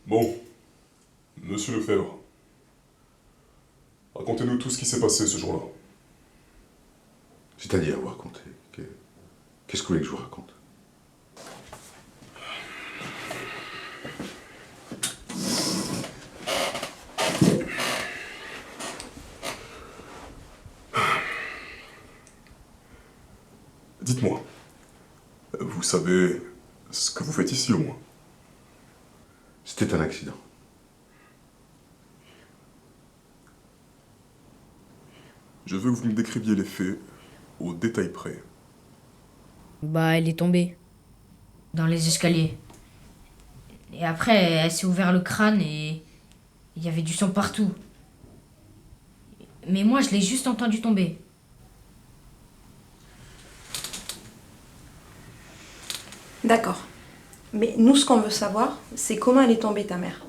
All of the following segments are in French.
Bon, monsieur Lefebvre, racontez-nous tout ce qui s'est passé ce jour-là. C'est-à-dire, vous racontez. Qu'est-ce que vous voulez que je vous raconte? Dites-moi, vous savez ce que vous faites ici au moins? C'était un accident. Je veux que vous me décriviez les faits au détail près. Bah, elle est tombée. Dans les escaliers. Et après, elle s'est ouvert le crâne et il y avait du sang partout. Mais moi, je l'ai juste entendu tomber. D'accord. Mais nous, ce qu'on veut savoir, c'est comment elle est tombée, ta mère.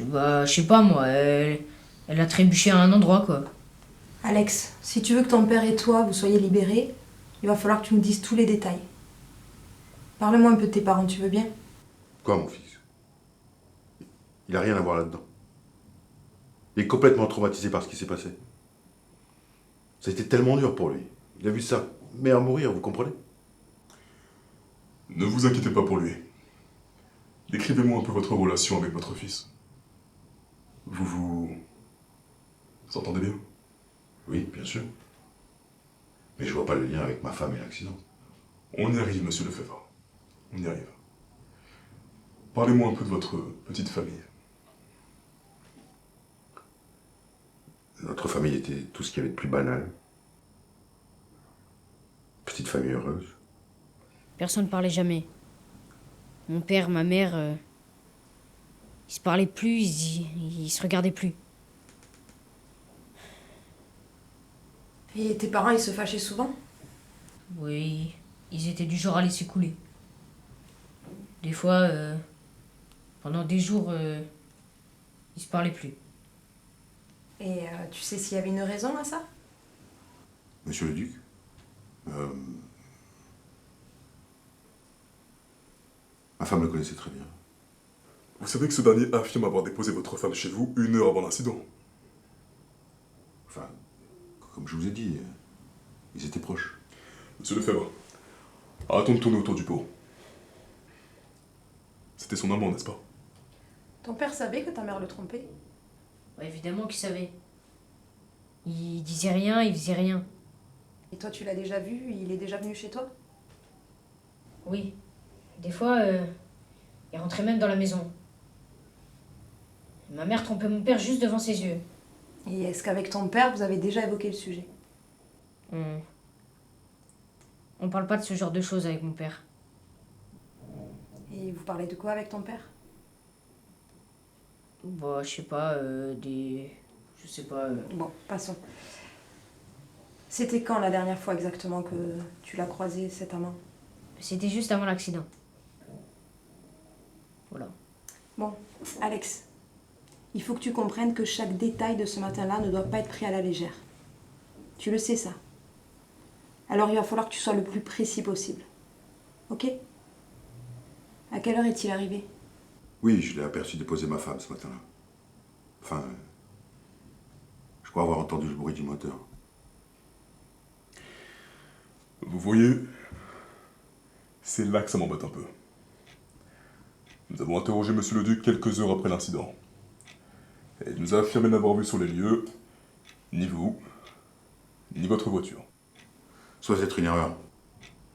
Bah, je sais pas moi, elle a trébuché à un endroit quoi. Alex, si tu veux que ton père et toi, vous soyez libérés, il va falloir que tu nous dises tous les détails. Parle-moi un peu de tes parents, tu veux bien? Quoi, mon fils? Il a rien à voir là-dedans. Il est complètement traumatisé par ce qui s'est passé. Ça a été tellement dur pour lui. Il a vu sa mère mourir, vous comprenez? Ne vous inquiétez pas pour lui. Décrivez-moi un peu votre relation avec votre fils. Vous entendez bien? Oui, bien sûr. Mais je vois pas le lien avec ma femme et l'accident. On y arrive, monsieur Lefebvre. On y arrive. Parlez-moi un peu de votre petite famille. Notre famille était tout ce qu'il y avait de plus banal. Petite famille heureuse. Personne parlait jamais. Mon père, ma mère, ils se parlaient plus, ils se regardaient plus. Et tes parents, ils se fâchaient souvent? Oui, ils étaient du genre à laisser couler. Des fois, pendant des jours, ils se parlaient plus. Et tu sais s'il y avait une raison à ça? Monsieur le Duc, ma femme le connaissait très bien. Vous savez que ce dernier affirme avoir déposé votre femme chez vous 1 heure avant l'incident. Enfin, comme je vous ai dit, ils étaient proches. Monsieur Lefebvre, arrêtons de tourner autour du pot. C'était son amant, n'est-ce pas? Ton père savait que ta mère le trompait? Ouais, évidemment qu'ils savaient. Ils disaient rien, ils faisaient rien. Et toi, tu l'as déjà vu? Il est déjà venu chez toi? Oui. Des fois, ils rentraient même dans la maison. Ma mère trompait mon père juste devant ses yeux. Et est-ce qu'avec ton père, vous avez déjà évoqué le sujet? On parle pas de ce genre de choses avec mon père. Et vous parlez de quoi avec ton père? Bah, je sais pas, Je sais pas... Bon, passons. C'était quand la dernière fois exactement que tu l'as croisé, cet amant? C'était juste avant l'accident. Voilà. Bon, Alex, il faut que tu comprennes que chaque détail de ce matin-là ne doit pas être pris à la légère. Tu le sais, ça. Alors il va falloir que tu sois le plus précis possible. Ok? À quelle heure est-il arrivé? Oui, je l'ai aperçu déposer ma femme ce matin-là. Enfin, je crois avoir entendu le bruit du moteur. Vous voyez, c'est là que ça m'embête un peu. Nous avons interrogé monsieur le Duc quelques heures après l'incident. Et il nous a affirmé n'avoir vu sur les lieux ni vous, ni votre voiture. Ça doit être une erreur.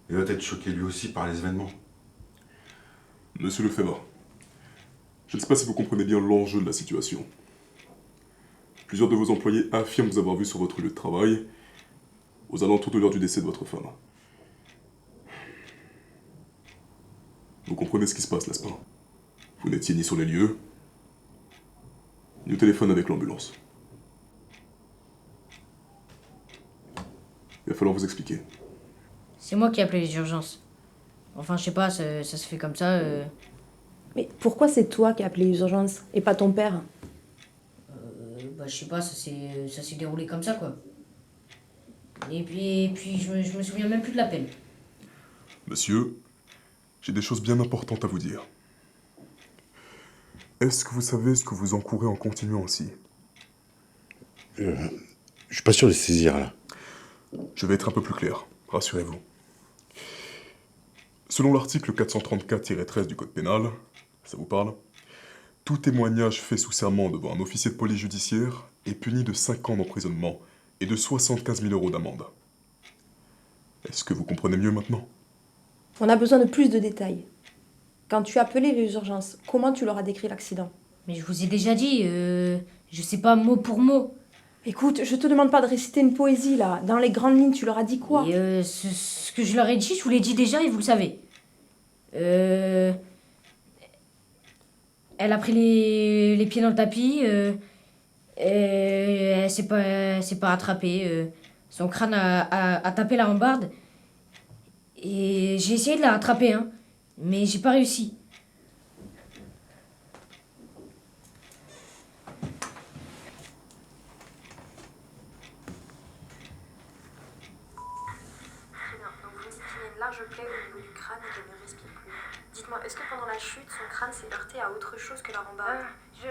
Il doit être choqué lui aussi par les événements. Monsieur Lefebvre, je ne sais pas si vous comprenez bien l'enjeu de la situation. Plusieurs de vos employés affirment vous avoir vu sur votre lieu de travail aux alentours de l'heure du décès de votre femme. Vous comprenez ce qui se passe, n'est-ce pas? Vous n'étiez ni sur les lieux, ni au téléphone avec l'ambulance. Il va falloir vous expliquer. C'est moi qui ai appelé les urgences. Enfin, je sais pas, ça se fait comme ça. Mais pourquoi c'est toi qui as appelé les urgences et pas ton père? Bah, je sais pas, ça s'est déroulé comme ça, quoi. Et puis je me souviens même plus de l'appel. Monsieur, j'ai des choses bien importantes à vous dire. Est-ce que vous savez ce que vous encourez en continuant ainsi? Je suis pas sûr de saisir, là. Je vais être un peu plus clair, rassurez-vous. Selon l'article 434-13 du Code pénal, ça vous parle? Tout témoignage fait sous serment devant un officier de police judiciaire est puni de 5 ans d'emprisonnement et de 75 000 € d'amende. Est-ce que vous comprenez mieux maintenant? On a besoin de plus de détails. Quand tu as appelé les urgences, comment tu leur as décrit l'accident? Mais je vous ai déjà dit, je sais pas mot pour mot. Écoute, je te demande pas de réciter une poésie là. Dans les grandes lignes, tu leur as dit quoi? Et ce que je leur ai dit, je vous l'ai dit déjà et vous le savez. Elle a pris les pieds dans le tapis, elle s'est pas rattrapée. Son crâne a tapé la rambarde. Et j'ai essayé de la rattraper, hein, mais j'ai pas réussi. Très bien. Donc vous me dites qu'il y a une large plaie au niveau du crâne et qu'elle ne respire plus. Dites-moi, est-ce que pendant la chute, son crâne s'est heurté à autre chose que la rambarde? Je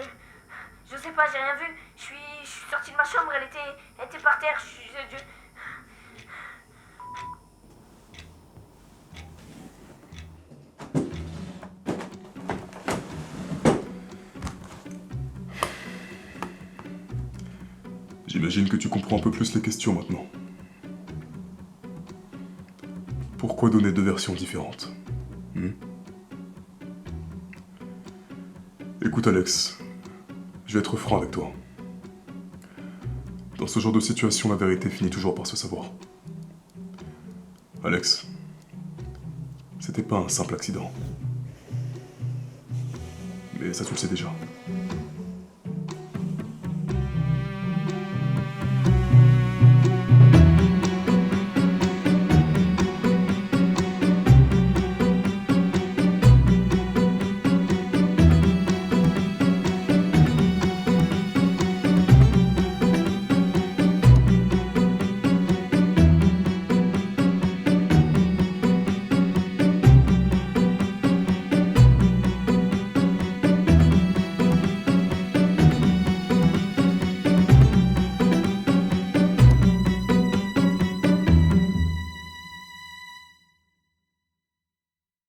sais pas, j'ai rien vu. Je suis sortie de ma chambre, elle était par terre. J'imagine que tu comprends un peu plus les questions maintenant. Pourquoi donner 2 versions différentes? Écoute Alex, je vais être franc avec toi. Dans ce genre de situation, la vérité finit toujours par se savoir. Alex, c'était pas un simple accident. Mais ça tu le sais déjà.